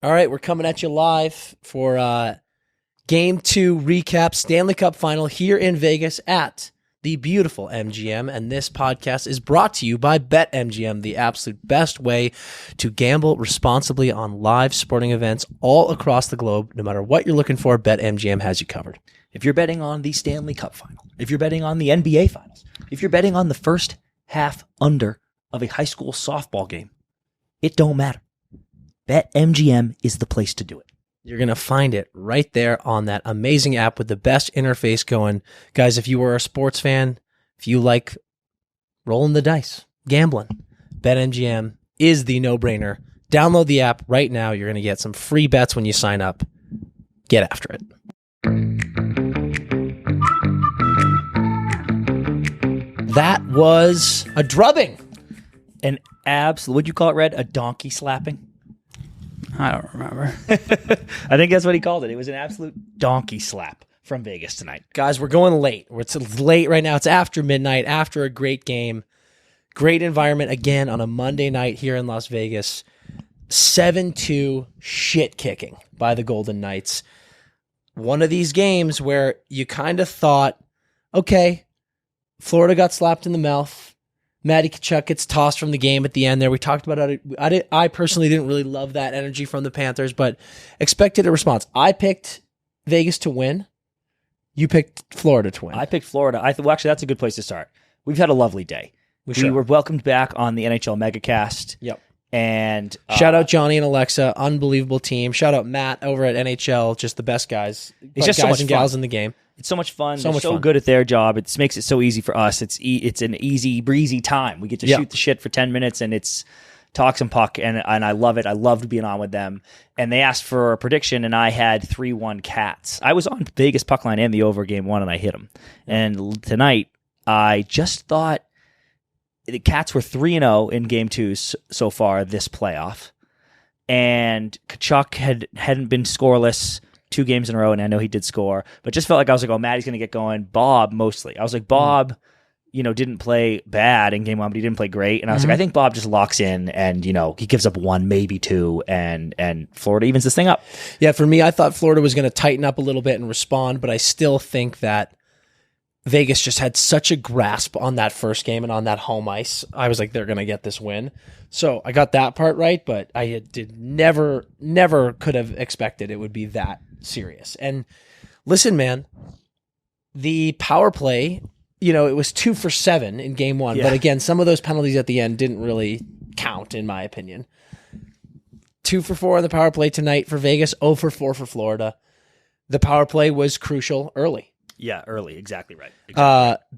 All right, we're coming at you live for Game 2 recap, Stanley Cup Final here in Vegas at the beautiful MGM. And this podcast is brought to you by BetMGM, the absolute best way to gamble responsibly on live sporting events all across the globe. No matter what you're looking for, BetMGM has you covered. If you're betting on the Stanley Cup Final, if you're betting on the NBA Finals, if you're betting on the first half under of a high school softball game, it don't matter. BetMGM is the place to do it. You're going to find it right there on that amazing app with the best interface going. Guys, if you were a sports fan, if you like rolling the dice, gambling, BetMGM is the no-brainer. Download the app right now. You're going to get some free bets when you sign up. Get after it. That was a drubbing. An absolute, what'd you call it, Red? A donkey slapping? I don't remember. I think that's what he called it. It was an absolute donkey slap from Vegas tonight. Guys, we're going late. It's late right now. It's after midnight, after a great game. Great environment again on a Monday night here in Las Vegas. 7-2 shit kicking by the Golden Knights. One of these games where you kind of thought, okay, Florida got slapped in the mouth. Matty Tkachuk gets tossed from the game at the end there. We talked about it. I personally didn't really love that energy from the Panthers, but expected a response. I picked Vegas to win. You picked Florida to win. I picked Florida. Well, actually, that's a good place to start. We've had a lovely day. We were welcomed back on the NHL Megacast. Yep. And shout out Johnny and Alexa, unbelievable team. Shout out Matt over at NHL, just the best guys. It's just guys so much and fun. gals in the game. It's so much fun. So They're so good at their job. It makes it so easy for us. It's an easy, breezy time. We get to shoot the shit for 10 minutes, and it's talks and puck, and I love it. I loved being on with them. And they asked for a prediction, and I had 3-1 Cats. I was on Vegas puck line and the over game one, and I hit them. And tonight, I just thought the Cats were 3-0 in game 2 so far this playoff, and Tkachuk hadn't been scoreless 2 games in a row, and I know he did score, but just felt like I was like, oh, Matty's going to get going. Bob, mostly. I was like, Bob, didn't play bad in game 1, but he didn't play great. And I was like, I think Bob just locks in, and, he gives up 1, maybe 2, and Florida evens this thing up. Yeah, for me, I thought Florida was going to tighten up a little bit and respond, but I still think that Vegas just had such a grasp on that first game and on that home ice. I was like, they're going to get this win. So I got that part right, but I never could have expected it would be that serious. And listen, man, the power play, it was 2 for 7 in game 1. Yeah. But again, some of those penalties at the end didn't really count, in my opinion. 2 for 4 on the power play tonight for Vegas, 0 for 4 for Florida. The power play was crucial early. Yeah, early. Exactly right.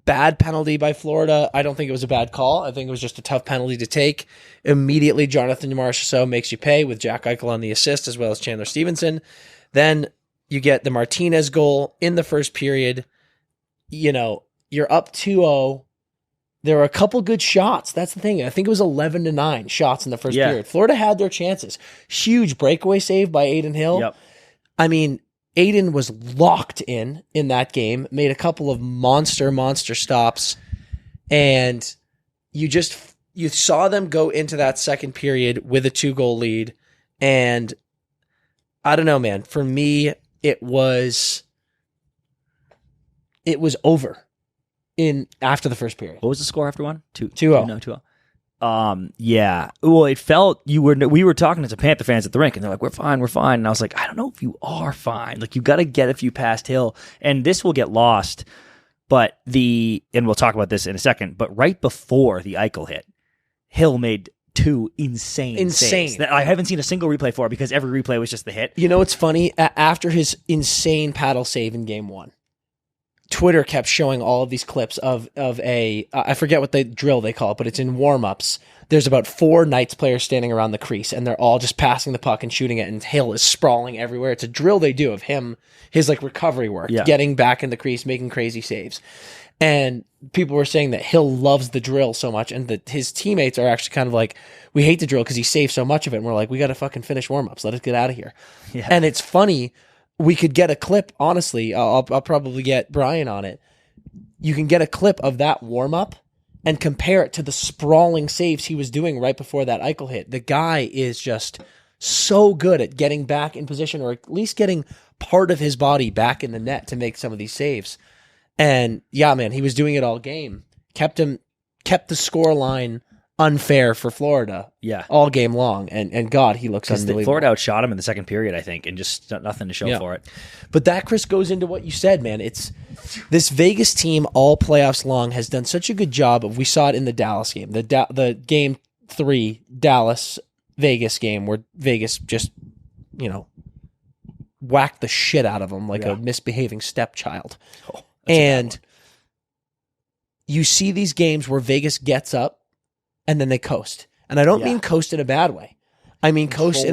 Bad penalty by Florida. I don't think it was a bad call. I think it was just a tough penalty to take. Immediately, Jonathan Marchessault makes you pay with Jack Eichel on the assist as well as Chandler Stevenson. Then you get the Martinez goal in the first period. You're up 2-0. There were a couple good shots. That's the thing. I think it was 11-9 shots in the first period. Florida had their chances. Huge breakaway save by Adin Hill. Yep. I mean, Adin was locked in that game, made a couple of monster stops, and you saw them go into that second period with a 2-goal lead, and I don't know, man. For me, it was over after the first period. What was the score after one? 2-0. No, 2-0. Yeah. Well, it felt we were talking to some Panther fans at the rink, and they're like, we're fine. And I was like, I don't know if you are fine. Like, you got to get a few past Hill, and this will get lost. But and we'll talk about this in a second, but right before the Eichel hit, Hill made 2 insane saves that I haven't seen a single replay for, because every replay was just the hit. It's funny. After his insane paddle save in game 1, Twitter kept showing all of these clips of I forget what the drill they call it, but it's in warm-ups. There's about 4 Knights players standing around the crease, and they're all just passing the puck and shooting it, and Hill is sprawling everywhere. It's a drill they do of him, his recovery work, getting back in the crease, making crazy saves. And people were saying that Hill loves the drill so much, and that his teammates are actually kind of like, we hate the drill because he saves so much of it, and we're like, we got to fucking finish warm-ups. Let us get out of here. Yeah. And it's funny. We could get a clip, honestly. I'll probably get Brian on it. You can get a clip of that warm-up and compare it to the sprawling saves he was doing right before that Eichel hit. The guy is just so good at getting back in position, or at least getting part of his body back in the net to make some of these saves. And yeah, man, he was doing it all game. Kept the score line unfair for Florida. Yeah. All game long. And God, he looks unbelievable. Florida outshot him in the second period, I think, and just nothing to show for it. But that, Chris, goes into what you said, man. It's this Vegas team all playoffs long has done such a good job of, we saw it in the Dallas game, the game 3 Dallas Vegas game where Vegas just, whacked the shit out of them like a misbehaving stepchild. And you see these games where Vegas gets up and then they coast. And I don't mean coast in a bad way. I mean coast in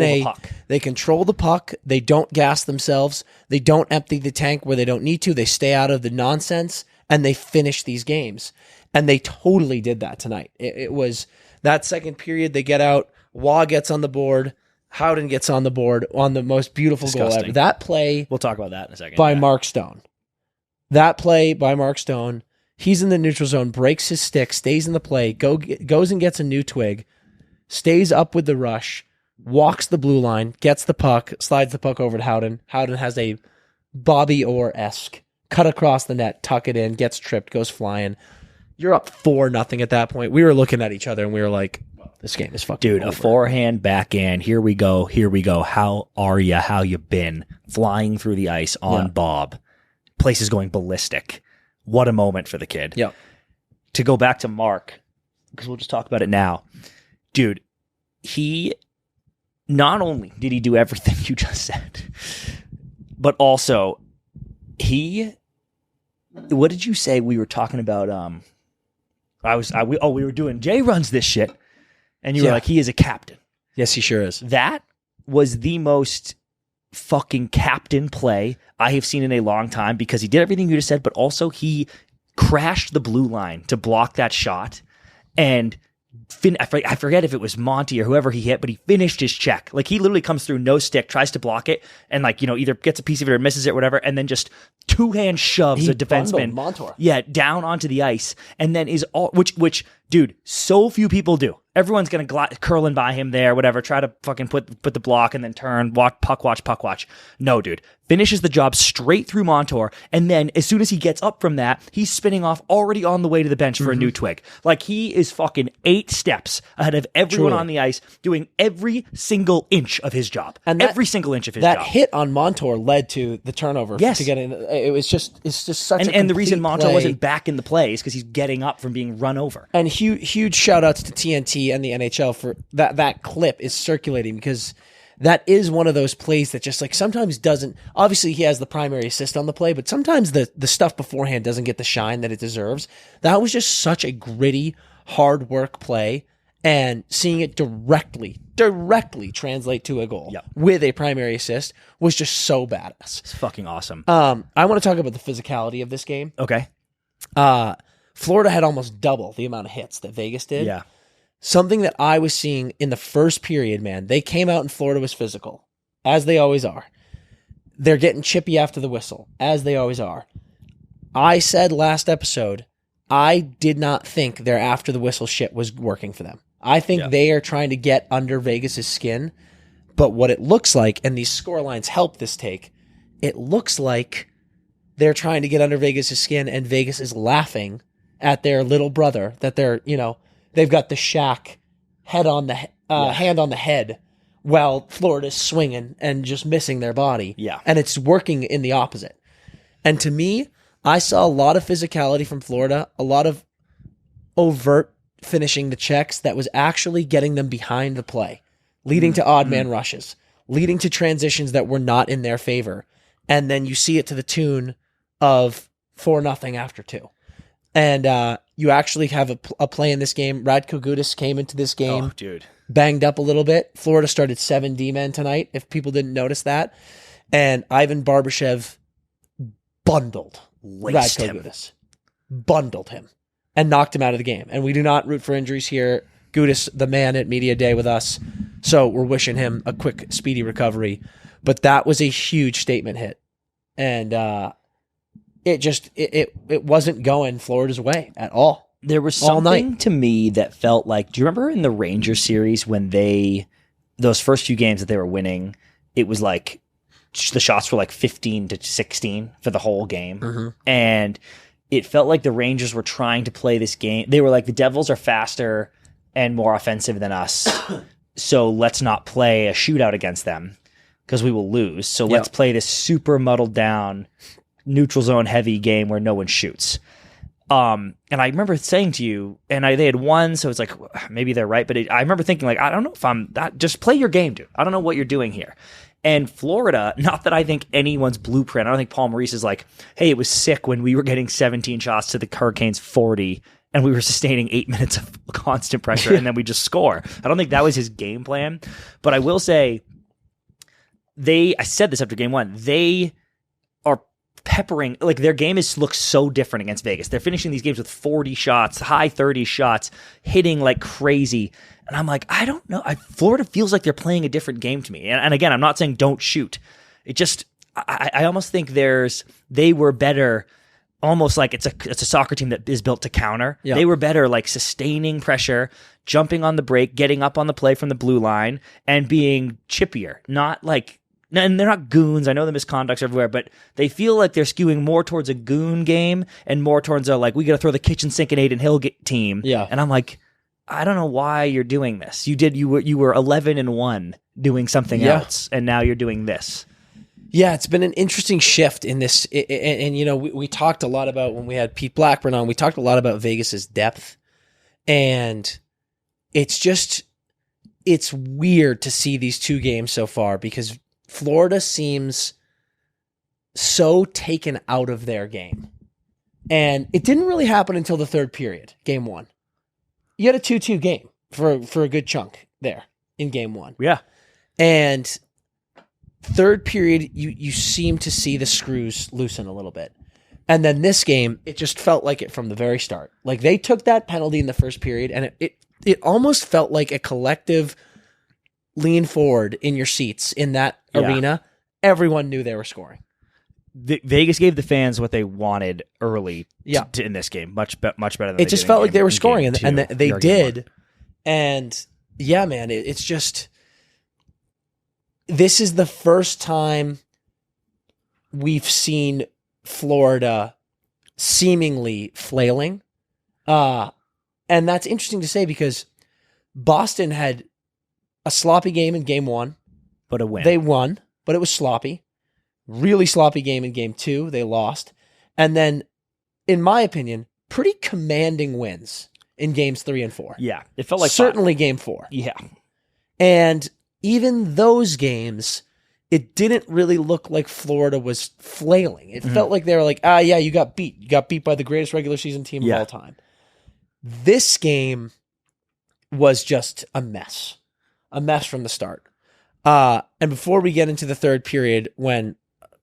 they control the puck. They don't gas themselves. They don't empty the tank where they don't need to. They stay out of the nonsense and they finish these games. And they totally did that tonight. It was that second period, they get out. Waugh gets on the board. Howden gets on the board on the most beautiful goal ever. That play. We'll talk about that in a second. By Mark Stone. That play by Mark Stone. He's in the neutral zone, breaks his stick, stays in the play, goes and gets a new twig, stays up with the rush, walks the blue line, gets the puck, slides the puck over to Howden. Howden has a Bobby Orr-esque cut across the net, tuck it in, gets tripped, goes flying. You're up 4-0 at that point. We were looking at each other and we were like, this game is fucking over. A forehand backhand. Here we go. How are you? How you been? Flying through the ice on Bob. Place is going ballistic. What a moment for the kid. Yeah. To go back to Mark, because we'll just talk about it now. Dude, he not only did he do everything you just said, but also what did you say we were talking about? We were doing Jay runs this shit. And you were like, he is a captain. Yes, he sure is. That was the most fucking captain play I have seen in a long time because he did everything you just said, but also he crashed the blue line to block that shot. And I forget if it was Monty or whoever he hit, but he finished his check. Like he literally comes through no stick, tries to block it, and either gets a piece of it or misses it or whatever, and then just two-hand shoves a defenseman Montour. Down onto the ice, and then is all which dude, so few people do. Everyone's going to curl in by him there, whatever, try to fucking put the block and then turn, puck watch. No, dude. Finishes the job straight through Montour, and then as soon as he gets up from that, he's spinning off already on the way to the bench for a new twig. Like he is fucking 8 steps ahead of everyone on the ice, doing every single inch of his job. And every single inch of his job. That hit on Montour led to the turnover. Yes. To get in. It's just such a and the reason Montour play. wasn't back in the play is because he's getting up from being run over. And huge shout outs to TNT and the NHL for that clip is circulating because that is one of those plays that just like sometimes doesn't, obviously he has the primary assist on the play, but sometimes the stuff beforehand doesn't get the shine that it deserves. That was just such a gritty, hard work play, and seeing it directly translate to a goal with a primary assist was just so badass. It's fucking awesome. I want to talk about the physicality of this game. Okay. Florida had almost double the amount of hits that Vegas did. Yeah. Something that I was seeing in the first period, man, they came out and Florida was physical, as they always are. They're getting chippy after the whistle, as they always are. I said last episode, I did not think their after the whistle shit was working for them. I think they are trying to get under Vegas's skin, but what it looks like, and these score lines help this take, it looks like they're trying to get under Vegas's skin and Vegas is laughing at their little brother, that they're, they've got the Shaq hand on the head while Florida's swinging and just missing their body. Yeah. And it's working in the opposite. And to me, I saw a lot of physicality from Florida, a lot of overt finishing the checks that was actually getting them behind the play, leading to odd man rushes, leading to transitions that were not in their favor. And then you see it to the tune of 4-0 after 2. And you actually have a play in this game. Radko Gudas came into this game banged up a little bit. Florida started 7 D-men tonight, if people didn't notice that. And Ivan Barbashev bundled Radko Gudas. Bundled him and knocked him out of the game. And we do not root for injuries here. Gudas, the man at Media Day with us. So we're wishing him a quick, speedy recovery. But that was a huge statement hit. And it wasn't going Florida's way at all. There was something to me that felt like, do you remember in the Rangers series when they those first few games that they were winning, it was like the shots were like 15-16 for the whole game. And it felt like the Rangers were trying to play this game. They were like, the Devils are faster and more offensive than us. So let's not play a shootout against them because we will lose. So let's play this super muddled down, neutral zone heavy game where no one shoots. And I remember saying to you, and they had won, so it's like, maybe they're right. But I remember thinking, like, I don't know if I'm that. Just play your game, dude. I don't know what you're doing here. And Florida, not that I think anyone's blueprint. I don't think Paul Maurice is like, hey, it was sick when we were getting 17 shots to the Hurricanes 40, and we were sustaining 8 minutes of constant pressure, and then we just score. I don't think that was his game plan. But I will say, I said this after game one, they are peppering, like their game looks so different against Vegas. They're finishing these games with 40 shots, high 30 shots, hitting like crazy. And I'm like, I don't know. Florida feels like they're playing a different game to me. And again, I'm not saying don't shoot. It just, I almost think they were better, almost like it's a soccer team that is built to counter. Yeah. They were better like sustaining pressure, jumping on the break, getting up on the play from the blue line, and being chippier. Not like, and they're not goons. I know the misconducts everywhere, but they feel like they're skewing more towards a goon game and more towards a like, we got to throw the kitchen sink and Aiden Hill team. Yeah. And I'm like, I don't know why you're doing this. You were 11-1 doing something else, and now you're doing this. Yeah, it's been an interesting shift in this. And you know, we talked a lot about, when we had Pete Blackburn on, we talked a lot about Vegas's depth. And it's weird to see these two games so far because Florida seems so taken out of their game. And it didn't really happen until the third period, game one. You had a 2-2 game for a good chunk there in game one. Yeah. And third period, you seem to see the screws loosen a little bit. And then this game, it just felt like it from the very start. Like they took that penalty in the first period, and it almost felt like a collective lean forward in your seats in that arena. Everyone knew they were scoring. Vegas gave the fans what they wanted early in this game. Much better than it just felt like they were scoring, and they did. And yeah, man, it's just, this is the first time we've seen Florida seemingly flailing. And that's interesting to say because Boston had a sloppy game in game one. But a win. They won, but it was sloppy. Really sloppy game in game two. They lost. And then, in my opinion, pretty commanding wins in games 3 and 4. Yeah. It felt like certainly game 4. Yeah. And even those games, it didn't really look like Florida was flailing. It felt like they were like, yeah, you got beat. You got beat by the greatest regular season team of all time. This game was just a mess. A mess from the start. And before we get into the third period, when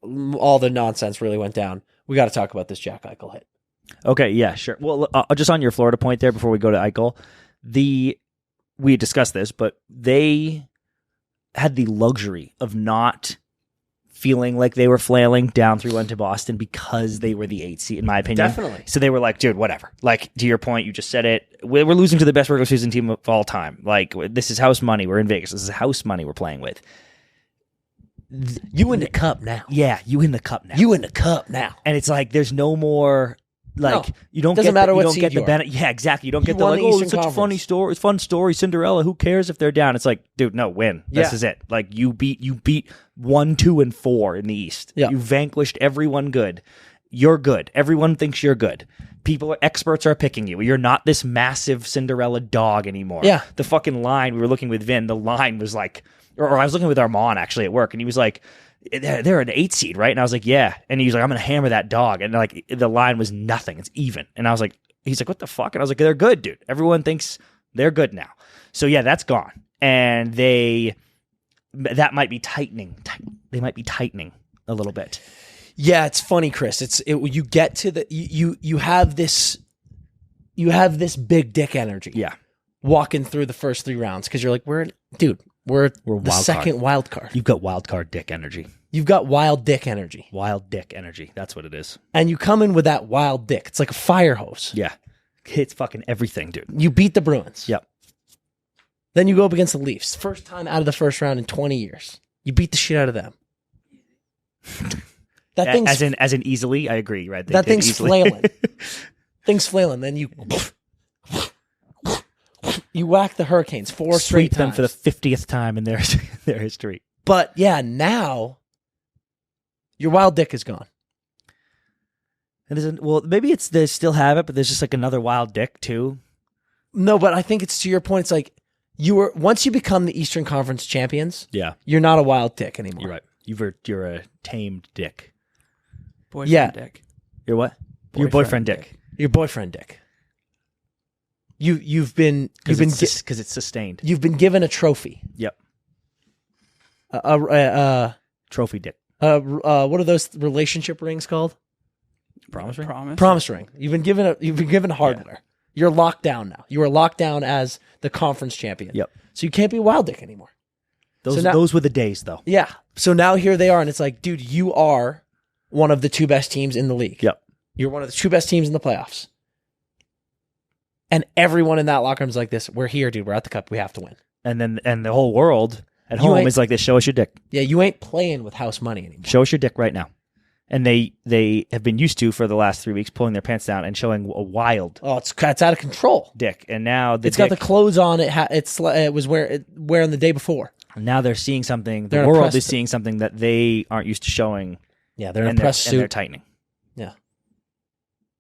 all the nonsense really went down, we got to talk about this Jack Eichel hit. Okay, yeah, sure. Well, just on your Florida point there before we go to Eichel, we discussed this, but they had the luxury of not feeling like they were flailing down 3-1 to Boston because they were the 8th seed, in my opinion. Definitely. So they were like, dude, whatever. Like, to your point, you just said it. We're losing to the best regular season team of all time. Like, this is house money. We're in Vegas. This is house money we're playing with. You in the cup now. Yeah, you in the cup now. You in the cup now. And it's like, there's no more... Like, no, you don't doesn't get matter the, what you don't seed get the you are. benefit. Yeah, exactly. You don't get the won like, the oh, Eastern it's such a Conference. funny story. Fun story, Cinderella. Who cares if they're down? It's like, dude, no, win. This is it. Like you beat 1, 2, and 4 in the East. Yeah. You vanquished everyone good. You're good. Everyone thinks you're good. Experts are picking you. You're not this massive Cinderella dog anymore. Yeah. The fucking line, we were looking with Vin, the line was like, or I was looking with Armand actually at work, and he was like, they're an 8 seed, right? And I was like, yeah. And he was like, I'm going to hammer that dog. And like, the line was nothing. It's even. And I was like, he's like, what the fuck? And I was like, they're good, dude. Everyone thinks they're good now. So yeah, that's gone. And that might be tightening. They might be tightening a little bit. Yeah, it's funny, Chris. You get to the, you have this big dick energy. Yeah. Walking through the first 3 rounds. Cause you're like, we're the second wild card. You've got wild card dick energy. You've got wild dick energy. Wild dick energy. That's what it is. And you come in with that wild dick. It's like a fire hose. Yeah. Hits fucking everything, dude. You beat the Bruins. Yep. Then you go up against the Leafs. First time out of the first round in 20 years. You beat the shit out of them. That thing's as in easily, I agree, right? That thing's flailing. Thing's flailing. Then you whack the Hurricanes 4 straight them times for the 50th time in their history. But yeah, now your wild dick is gone. And maybe they still have it, but there's just like another wild dick too. No, but I think it's to your point. It's like once you become the Eastern Conference champions. Yeah, you're not a wild dick anymore. You're right. You're a tamed dick. Boyfriend dick. You're what? Your boyfriend dick. Your boyfriend dick. You've been because it's sustained. You've been given a trophy. Yep. Trophy dick. What are those relationship rings called? Promise ring. Promise ring. You've been given hardware. Yeah. You're locked down now. You are locked down as the conference champion. Yep. So you can't be a wild dick anymore. Those were the days, though. Yeah. So now here they are, and it's like, dude, you are one of the 2 best teams in the league. Yep. You're one of the 2 best teams in the playoffs. And everyone in that locker room is like this. We're here, dude. We're at the cup. We have to win. And the whole world at home is like this. Show us your dick. Yeah, you ain't playing with house money anymore. Show us your dick right now. And they have been used to for the last 3 weeks pulling their pants down and showing a wild. Oh, it's out of control. Dick. And now it's got the clothes on. It was wearing the day before. Now they're seeing something. The world is seeing something that they aren't used to showing. Yeah, they're in a press suit. And they're tightening. Yeah.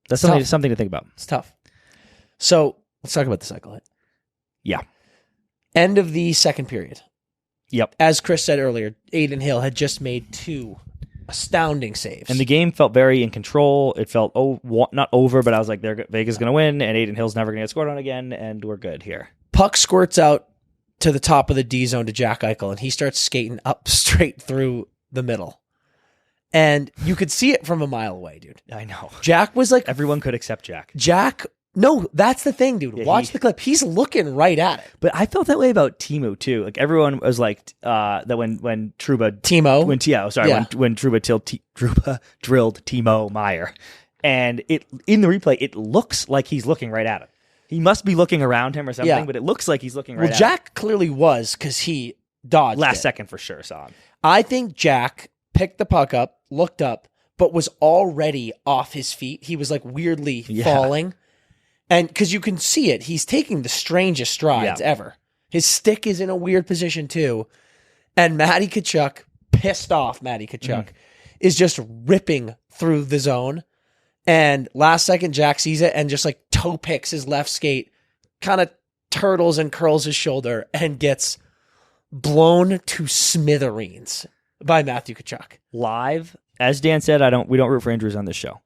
That's something to think about. It's tough. So let's talk about the cycle hit. Yeah. End of the second period. Yep. As Chris said earlier, Adin Hill had just made 2 astounding saves. And the game felt very in control. It felt not over, but I was like, Vegas is going to win, and Adin Hill's never going to get scored on again, and we're good here. Puck squirts out to the top of the D zone to Jack Eichel, and he starts skating up straight through the middle. And you could see it from a mile away, dude. I know. Jack was like... Everyone could except Jack. No, that's the thing, dude. Yeah, Watch the clip. He's looking right at it. But I felt that way about Timo, too. Like, everyone was like, that when Trouba... Timo? When Trouba drilled Timo Meyer. And in the replay, it looks like he's looking right at him. He must be looking around him or something, but it looks like he's looking right at him. Jack clearly was, because he dodged Last second for sure, saw him. I think Jack picked the puck up, looked up, but was already off his feet. He was like weirdly falling. And because you can see it, he's taking the strangest strides ever. His stick is in a weird position too. And Matty Tkachuk, pissed off Matty Tkachuk, is just ripping through the zone. And last second, Jack sees it and just like toe picks his left skate, kind of turtles and curls his shoulder and gets blown to smithereens by Matthew Tkachuk. Live, as Dan said, we don't root for injuries on this show.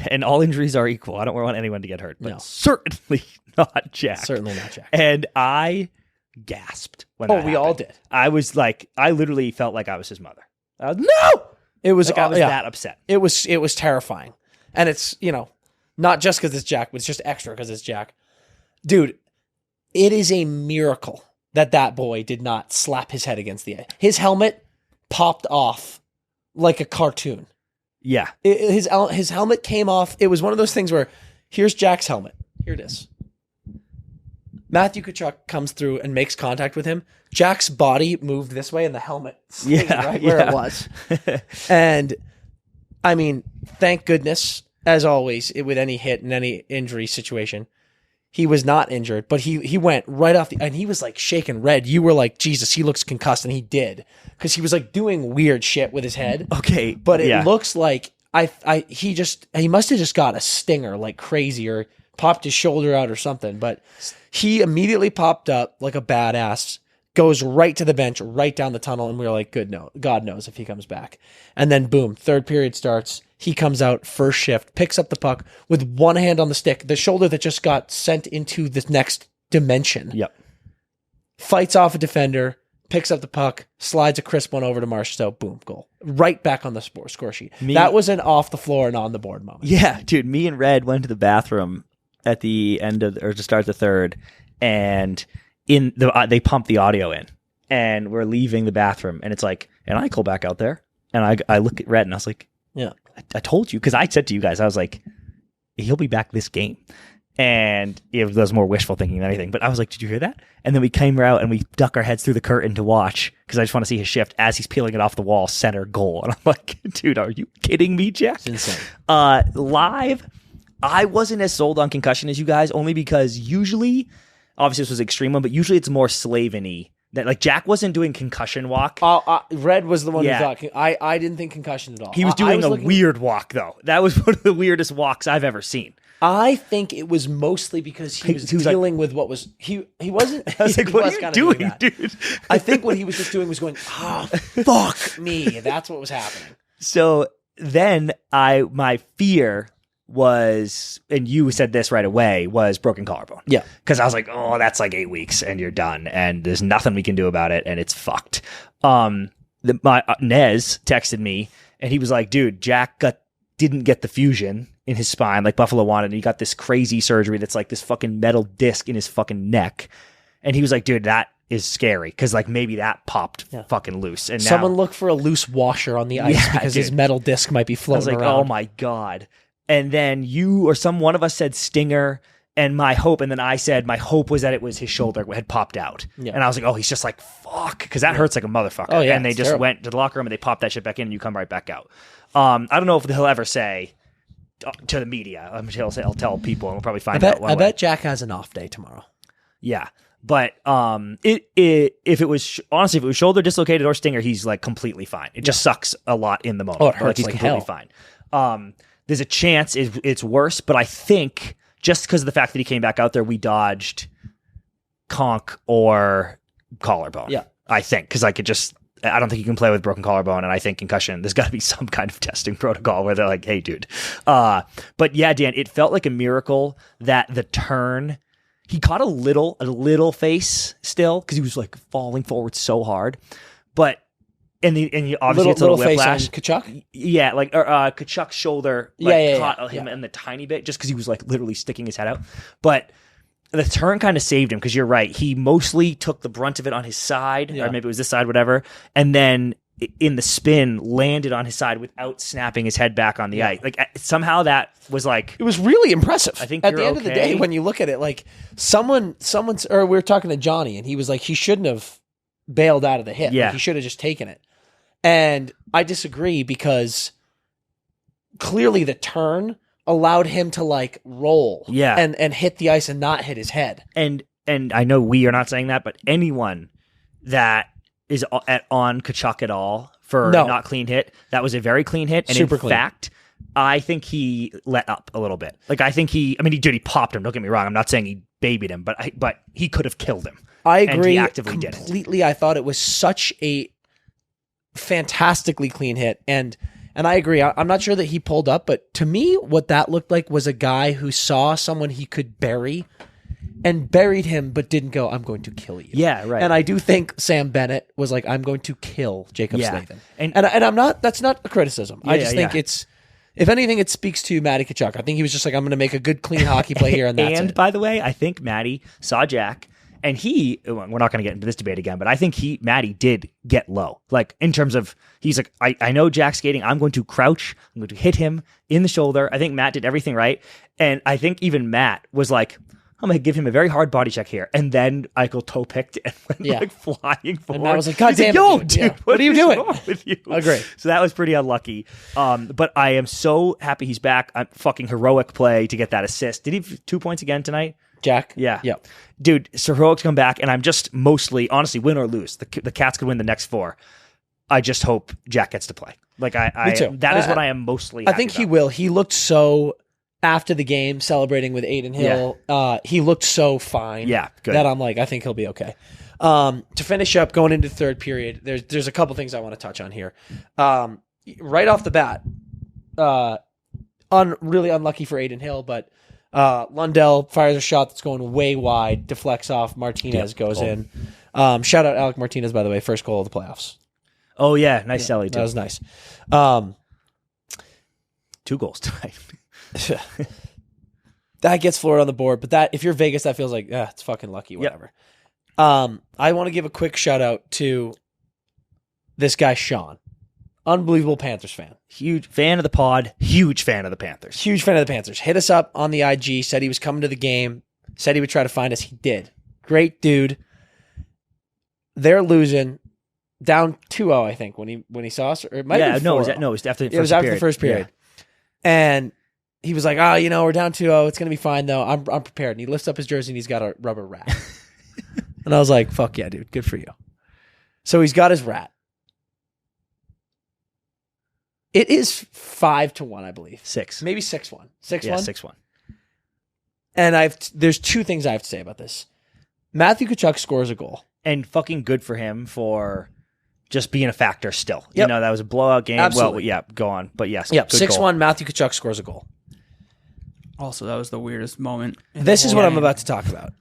And all injuries are equal. I don't want anyone to get hurt, but certainly not Jack. Certainly not Jack. And I gasped when that happened. all did. I was like, I literally felt like I was his mother. No! It was like I was that upset. It was terrifying. And it's, not just because it's Jack, but it's just extra because it's Jack. Dude, it is a miracle that boy did not slap his head against the edge. His helmet popped off like a cartoon. Yeah. His helmet came off. It was one of those things where, here's Jack's helmet. Here it is. Matthew Tkachuk comes through and makes contact with him. Jack's body moved this way and the helmet stayed right where it was. And, I mean, thank goodness, as always, with any hit and any injury situation, he was not injured, but he went right off and he was like shaking red. You were like, Jesus, he looks concussed, and he did, because he was like doing weird shit with his head. Okay, but it looks like he must have just got a stinger like crazy, or popped his shoulder out or something. But he immediately popped up like a badass, goes right to the bench, right down the tunnel, and we were like, God knows if he comes back. And then boom, third period starts. He comes out first shift, picks up the puck with one hand on the stick, the shoulder that just got sent into this next dimension. Yep. Fights off a defender, picks up the puck, slides a crisp one over to Marchessault, boom, goal. Right back on the score sheet. That was an off the floor and on the board moment. Yeah, dude, me and Red went to the bathroom at the end of, or to start the third, and they pumped the audio in, and we're leaving the bathroom, and it's like, and Eichel back out there, and I look at Red, and I was like, yeah, I told you, because I said to you guys, I was like, he'll be back this game. And it was more wishful thinking than anything. But I was like, did you hear that? And then we came out and we duck our heads through the curtain to watch because I just want to see his shift as he's peeling it off the wall, center goal. And I'm like, dude, are you kidding me, Jack? It's insane. Live, I wasn't as sold on concussion as you guys, only because usually, obviously this was an extreme one, but usually it's more Slavin-y. That like Jack wasn't doing concussion walk. Red was the one who thought. I didn't think concussion at all. He was doing a weird walk though. That was one of the weirdest walks I've ever seen. I think it was mostly because he was dealing with what was he wasn't. I was like, what are you doing, dude? I think what he was just doing was going, fuck me. That's what was happening. So then my fear was, and you said this right away, was broken collarbone. Yeah. Because I was like, oh, that's like 8 weeks and you're done and there's nothing we can do about it and it's fucked. My Nez texted me and he was like, dude, Jack didn't get the fusion in his spine like Buffalo wanted, and he got this crazy surgery that's like this fucking metal disc in his fucking neck. And he was like, dude, that is scary because like maybe that popped fucking loose. And someone look for a loose washer on the ice because his metal disc might be floating around. Oh my God. And then you or one of us said stinger, and my hope, and then I said my hope was that it was his shoulder had popped out. Yeah. And I was like, oh, he's just like, fuck, because that hurts like a motherfucker. Oh, yeah, and they just terrible. Went to the locker room and they popped that shit back in and you come right back out. I don't know if he'll ever say to the media. I'll tell people and we'll probably find out. I bet Jack has an off day tomorrow. Yeah. But if it was shoulder dislocated or stinger, he's like completely fine. It just sucks a lot in the moment. Oh, it hurts like he's like completely hell. Fine. There's a chance it's worse, but I think just because of the fact that he came back out there, we dodged conch or collarbone. Yeah, I think because I don't think you can play with broken collarbone, and I think concussion. There's got to be some kind of testing protocol where they're like, "Hey, dude." But yeah, Dan, it felt like a miracle that the turn. He caught a little face still because he was like falling forward so hard, but. And he obviously gets a little whiplash. Face on Kachuk? Yeah, like Kachuk's shoulder caught him in the tiny bit just because he was like literally sticking his head out. But the turn kind of saved him because you're right. He mostly took the brunt of it on his side, or maybe it was this side, whatever. And then in the spin, landed on his side without snapping his head back on the ice. Like somehow that was like... It was really impressive. I think at the end of the day, when you look at it, like someone's... Or we were talking to Johnny and he was like, he shouldn't have bailed out of the hit. Yeah. Like, he should have just taken it. And I disagree because clearly the turn allowed him to like roll and hit the ice and not hit his head. And I know we are not saying that, but anyone that is on Kachuk at all for not clean hit, that was a very clean hit. And super in clean. Fact, I think he let up a little bit. Like I think he popped him. Don't get me wrong. I'm not saying he babied him, but he could have killed him. I agree. And he actively completely. Didn't. I thought it was such a fantastically clean hit, and I agree. I'm not sure that he pulled up, but to me, what that looked like was a guy who saw someone he could bury and buried him, but didn't go, I'm going to kill you. Yeah, right. And I do think Sam Bennett was like, I'm going to kill Jacob Slavin. And I'm not. That's not a criticism. I just think yeah. it's. If anything, it speaks to Matty Kachuk. I think he was just like, I'm going to make a good, clean hockey play here, and that's and it. By the way, I think Matty saw Jack. And we're not going to get into this debate again, but I think Matty did get low. Like in terms of, he's like, I know Jack's skating. I'm going to crouch. I'm going to hit him in the shoulder. I think Matt did everything right. And I think even Matt was like, I'm going to give him a very hard body check here. And then Eichel toe picked and went like flying forward. And I was like, God damn it, yo, dude. dude, what are you doing? Wrong with you? Agree. So that was pretty unlucky. But I am so happy he's back. Fucking heroic play to get that assist. Did he have 2 points again tonight? Jack? Yeah. Yep. Dude, so heroics come back, and I'm just mostly, honestly, win or lose. The Cats could win the next 4. I just hope Jack gets to play. Like Me too. That is what I am mostly I think about. he will. He looked so, after the game, celebrating with Aiden Hill, he looked so fine good. that I'm like, I think he'll be okay. To finish up, going into the third period, there's a couple things I want to touch on here. Right off the bat, really unlucky for Aiden Hill, but Lundell fires a shot that's going way wide, deflects off, Martinez goes in. Shout out Alec Martinez, by the way, first goal of the playoffs. Oh, yeah, nice Sally, too. That was nice. 2 goals tonight. That gets Florida on the board, but that if you're Vegas, that feels like, it's fucking lucky, whatever. Yep. I want to give a quick shout out to this guy, Sean. Unbelievable Panthers fan. Huge fan of the pod. Huge fan of the Panthers. Huge fan of the Panthers. Hit us up on the IG. Said he was coming to the game. Said he would try to find us. He did. Great dude. They're losing. Down 2-0, I think, when he saw us. Or it might have been 4-0. It was after the first period. It was after the first period. Yeah. And he was like, we're down 2-0. It's going to be fine, though. I'm prepared. And he lifts up his jersey, and he's got a rubber rat. And I was like, fuck yeah, dude. Good for you. So he's got his rat. It is 5-1, I believe. 6. Maybe 6-1. 6-1? Yeah, 6-1. And there's two things I have to say about this. Matthew Tkachuk scores a goal. And fucking good for him for just being a factor still. Yep. That was a blowout game. Absolutely. Well, yeah, go on. But yes, yep. 6-1, goal. Matthew Tkachuk scores a goal. Also, that was the weirdest moment. This is what I'm about to talk about.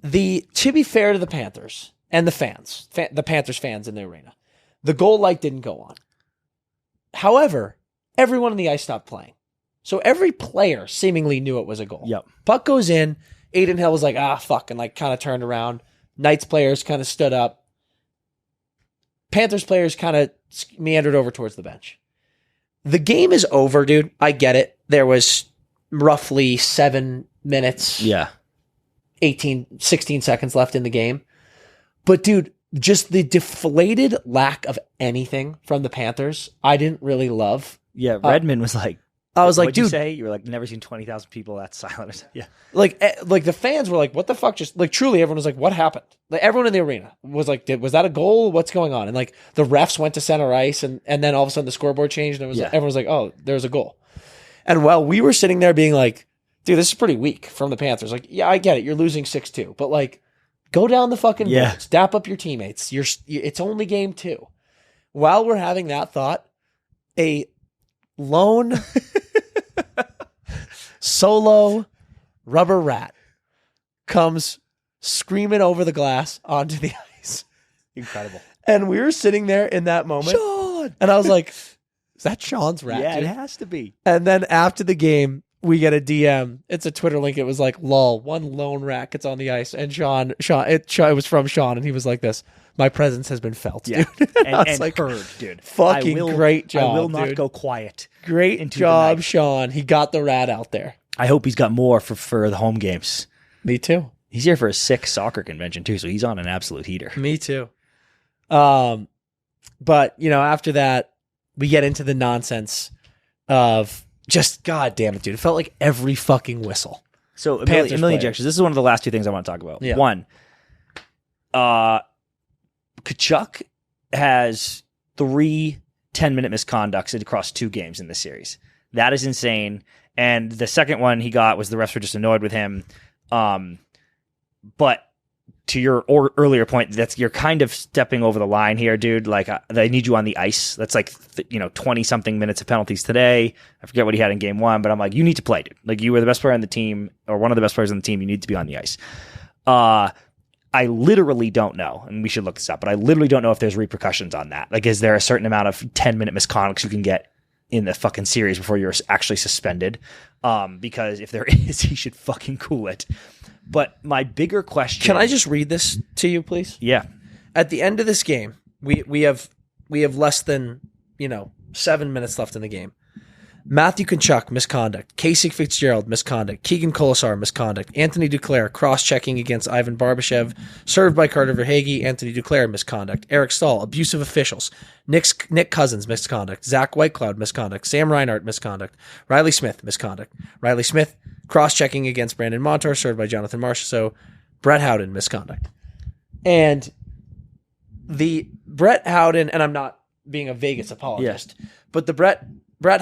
To be fair to the Panthers and the fans, the Panthers fans in the arena, the goal light didn't go on. However, everyone on the ice stopped playing. So every player seemingly knew it was a goal. Yep. Puck goes in. Aiden Hill was like, fuck, and like kind of turned around. Knights players kind of stood up. Panthers players kind of meandered over towards the bench. The game is over, dude. I get it. There was roughly 7 minutes. Yeah. 16 seconds left in the game. But dude, just the deflated lack of anything from the Panthers, I didn't really love. Yeah, Redmond was like, I was like, what'd dude, you say? You were like, never seen 20,000 people that silent. Yeah. Like the fans were like, what the fuck? Just like truly everyone was like, what happened? Like everyone in the arena was like, was that a goal? What's going on? And like the refs went to center ice and then all of a sudden the scoreboard changed and it was like, everyone was like, oh, there's a goal. And while we were sitting there being like, dude, this is pretty weak from the Panthers. Like, yeah, I get it. You're losing 6-2, but like go down the fucking boards, dap up your teammates. It's only game 2. While we're having that thought, a lone solo rubber rat comes screaming over the glass onto the ice. Incredible. And we were sitting there in that moment. Sean! And I was like, is that Sean's rat? Yeah, dude? it has to be. And then after the game, we get a DM. It's a Twitter link. It was like, lol, one lone rat gets on the ice. And it was from Sean. And he was like this, my presence has been felt, dude. and like, heard, dude. Fucking great job, I will not dude. go quiet. Great job, Sean. He got the rat out there. I hope he's got more for the home games. Me too. He's here for a sick soccer convention too, so he's on an absolute heater. Me too. But after that, we get into the nonsense of just, God damn it, dude. It felt like every fucking whistle. So a million injections. This is one of the last two things I want to talk about. Yeah. One, Tkachuk has 3 10-minute misconducts across 2 games in this series. That is insane. And the second one he got was the refs were just annoyed with him. But to your earlier point, you're kind of stepping over the line here, dude. Like, they need you on the ice. That's like 20-something minutes of penalties today. I forget what he had in game 1, but I'm like, you need to play, dude. Like, you were the best player on the team, or one of the best players on the team. You need to be on the ice. I literally don't know, and we should look this up, but I literally don't know if there's repercussions on that. Like, is there a certain amount of 10-minute misconducts you can get in the fucking series before you're actually suspended? Because if there is, he should fucking cool it. But my bigger question... Can I just read this to you, please? Yeah. At the end of this game, we have less than 7 minutes left in the game. Matthew Tkachuk, misconduct. Casey Fitzgerald, misconduct. Keegan Colasar, misconduct. Anthony Duclair, cross-checking against Ivan Barbashev, served by Carter Verhaeghe. Anthony Duclair, misconduct. Eric Stahl, abusive officials. Nick Cousins, misconduct. Zach Whitecloud, misconduct. Sam Reinhart, misconduct. Riley Smith, misconduct. Riley Smith, cross-checking against Brandon Montour, served by Jonathan Marchessault. Brett Howden, misconduct. And the Brett Howden, and I'm not being a Vegas apologist, but the Brett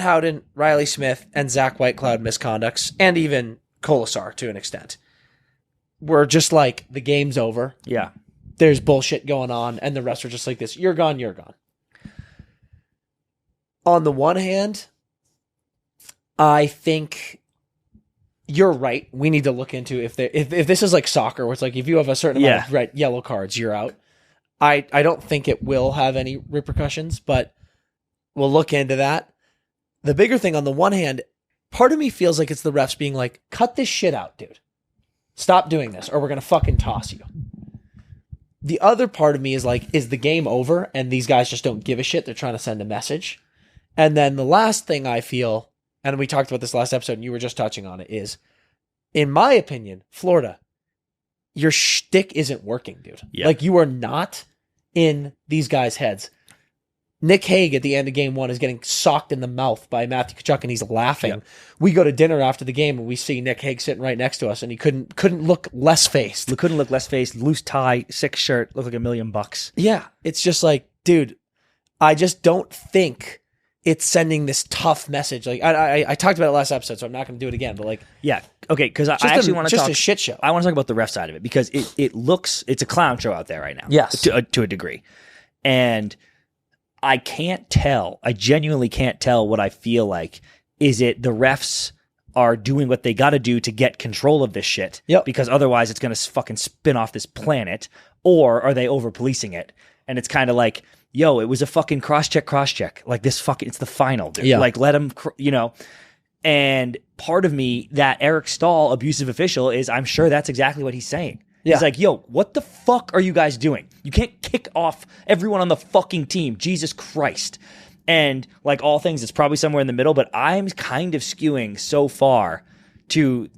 Howden, Riley Smith, and Zach Whitecloud misconducts, and even Colasar to an extent, were just like, the game's over. Yeah. There's bullshit going on, and the refs are just like this. You're gone, you're gone. On the one hand, I think you're right. We need to look into if this is like soccer, where it's like if you have a certain amount of red, yellow cards, you're out. I don't think it will have any repercussions, but we'll look into that. The bigger thing, on the one hand, part of me feels like it's the refs being like, cut this shit out, dude. Stop doing this, or we're going to fucking toss you. The other part of me is like, is the game over and these guys just don't give a shit? They're trying to send a message. And then the last thing I feel, and we talked about this last episode and you were just touching on it, is, in my opinion, Florida, your shtick isn't working, dude. Yeah. Like, you are not in these guys' heads. Nick Hague at the end of game 1 is getting socked in the mouth by Matthew Tkachuk and he's laughing. Yep. We go to dinner after the game and we see Nick Hague sitting right next to us and he couldn't look less faced. Couldn't look less faced, loose tie, sick shirt, looked like $1 million. Yeah. It's just like, dude, I just don't think it's sending this tough message. Like I talked about it last episode, so I'm not going to do it again, but like, yeah. Okay. Because I actually want to talk. Just a shit show. I want to talk about the ref side of it because it's a clown show out there right now. Yes. To a degree. And I can't tell. I genuinely can't tell what I feel like. Is it the refs are doing what they got to do to get control of this shit? Yep. Because otherwise it's going to fucking spin off this planet. Or are they over policing it? And it's kind of like, yo, it was a fucking cross-check. Like this fucking, it's the final, dude. Yeah. Like let them, And part of me, that Eric Stahl abusive official is, I'm sure that's exactly what he's saying. Yeah. He's like, yo, what the fuck are you guys doing? You can't kick off everyone on the fucking team. Jesus Christ. And like all things, it's probably somewhere in the middle, but I'm kind of skewing so far to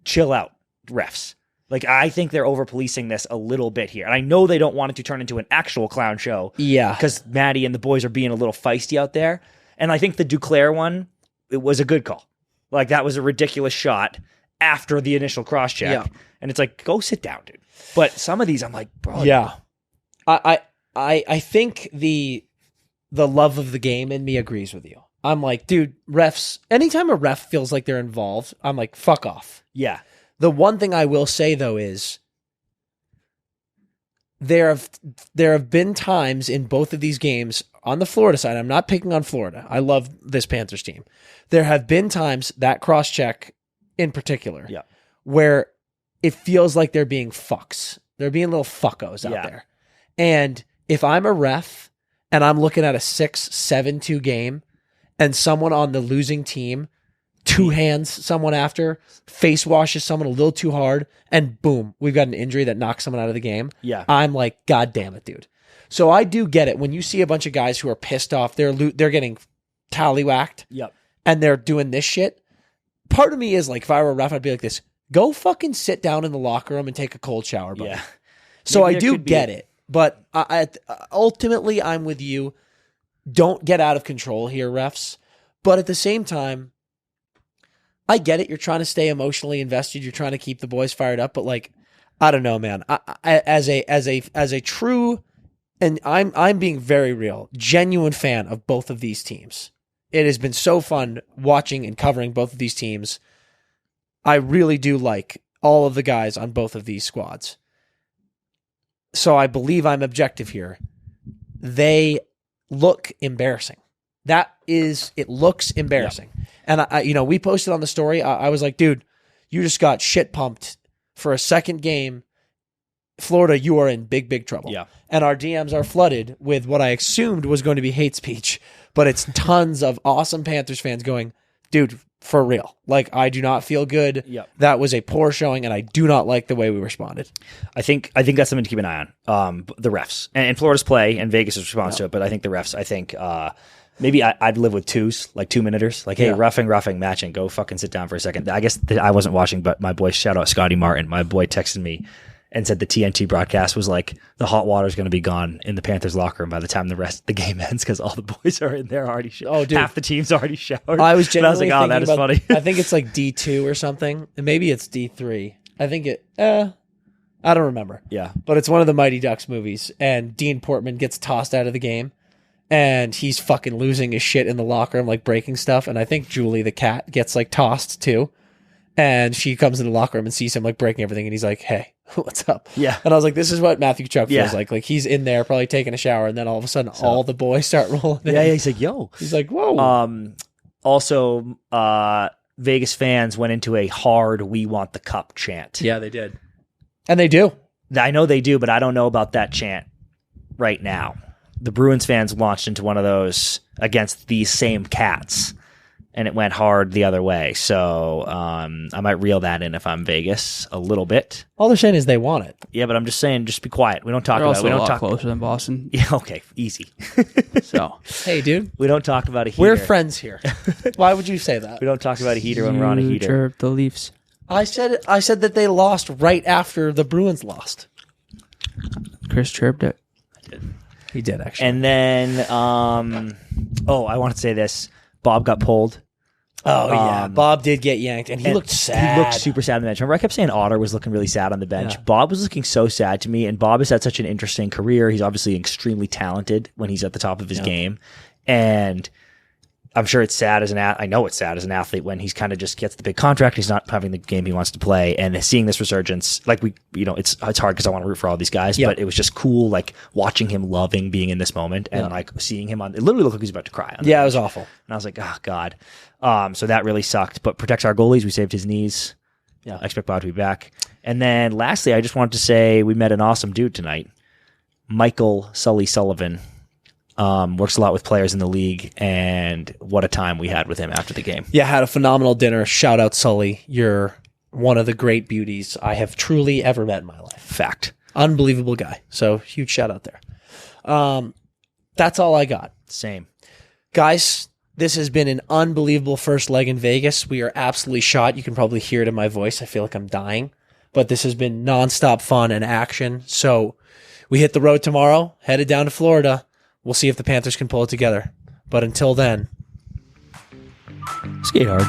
chill out refs. Like, I think they're over-policing this a little bit here. And I know they don't want it to turn into an actual clown show. Yeah. Because Maddie and the boys are being a little feisty out there. And I think the Duclair one, it was a good call. Like, that was a ridiculous shot after the initial cross-check. Yeah. And it's like, go sit down, dude. But some of these, I'm like, bro. Yeah. I think the love of the game in me agrees with you. I'm like, dude, refs, anytime a ref feels like they're involved, I'm like, fuck off. Yeah. The one thing I will say, though, is there have been times in both of these games on the Florida side. I'm not picking on Florida. I love this Panthers team. There have been times, that cross-check in particular, Yeah. where it feels like they're being fucks. They're being little fuckos out there. And if I'm a ref and I'm looking at a 6-7-2 game and someone on the losing team two hands someone after, face washes someone a little too hard, and boom, we've got an injury that knocks someone out of the game. Yeah. I'm like, God damn it, dude. So I do get it. When you see a bunch of guys who are pissed off, they're getting tallywhacked, Yep. and they're doing this shit. Part of me is like, if I were a ref, I'd be like this, go fucking sit down in the locker room and take a cold shower, buddy. Yeah. So Maybe I there do could be get it. But ultimately, I'm with you. Don't get out of control here, refs. But at the same time, I get it. You're trying to stay emotionally invested. You're trying to keep the boys fired up. But like, I don't know, man. As a true, and I'm being very real, genuine fan of both of these teams. It has been so fun watching and covering both of these teams. I really do like all of the guys on both of these squads. So I believe I'm objective here. They look embarrassing. It looks embarrassing. Yeah. And we posted on the story. I was like, dude, you just got shit pumped for a second game. Florida, you are in big, big trouble. Yeah. And our DMs are flooded with what I assumed was going to be hate speech, but it's tons of awesome Panthers fans going, dude, for real. Like, I do not feel good. Yep. That was a poor showing, and I do not like the way we responded. I think that's something to keep an eye on. The refs and Florida's play and Vegas' response to it, but I think the refs. I think maybe I'd live with twos, like 2-minuters. Like, hey, roughing, matching. Go fucking sit down for a second. I guess I wasn't watching, but my boy, shout out Scotty Martin. My boy texted me and said the TNT broadcast was like, the hot water's going to be gone in the Panthers locker room by the time the game ends because all the boys are in there already. Oh, dude. Half the team's already showered. I was genuinely like, oh, that is funny. I think it's like D2 or something. And maybe it's D3. I think I don't remember. Yeah. But it's one of the Mighty Ducks movies. And Dean Portman gets tossed out of the game. And he's fucking losing his shit in the locker room, like breaking stuff. And I think Julie, the cat, gets like tossed too. And she comes in the locker room and sees him like breaking everything. And he's like, hey, what's up? Yeah. And I was like, this is what Matthew Tkachuk feels like. Like, he's in there probably taking a shower. And then all of a sudden, all the boys start rolling in. Yeah, he's like, yo. He's like, whoa. Also, Vegas fans went into a hard "We want the cup" chant. Yeah, they did. And they do. I know they do, but I don't know about that chant right now. The Bruins fans launched into one of those against these same cats. and it went hard the other way. So I might reel that in if I'm Vegas a little bit. All they're saying is they want it. Yeah, but I'm just saying, just be quiet. We don't talk They're about it. also We a don't lot talk closer than Boston. Yeah, okay, easy. So Hey, dude, We don't talk about a heater. we're friends here. Why would you say that? We don't talk about a heater when we're on a heater. Chirp the Leafs. I said that they lost right after the Bruins lost. Chris chirped it. He did, actually. And then, I want to say this. Bob got pulled. Oh, yeah. Bob did get yanked, and he looked sad. He looked super sad on the bench. Remember, I kept saying Otter was looking really sad on the bench. Yeah. Bob was looking so sad to me, and Bob has had such an interesting career. He's obviously extremely talented when he's at the top of his game. And I'm sure it's sad as I know it's sad as an athlete when he's kind of just gets the big contract. He's not having the game he wants to play, and seeing this resurgence, like it's hard because I want to root for all these guys, but it was just cool, like watching him loving being in this moment and like seeing him it literally looked like he was about to cry. Yeah, it was awful. And I was like, oh God. So that really sucked, but protects our goalies. We saved his knees. Yeah. I expect Bob to be back. And then lastly, I just wanted to say we met an awesome dude tonight. Michael Sully Sullivan. Works a lot with players in the league, and what a time we had with him after the game. Yeah, had a phenomenal dinner. Shout out, Sully. You're one of the great beauties I have truly ever met in my life. Fact. Unbelievable guy. So huge shout out there. That's all I got. Same. Guys, this has been an unbelievable first leg in Vegas. We are absolutely shot. You can probably hear it in my voice. I feel like I'm dying. But this has been nonstop fun and action. So we hit the road tomorrow, headed down to Florida. We'll see if the Panthers can pull it together. But until then, skate hard.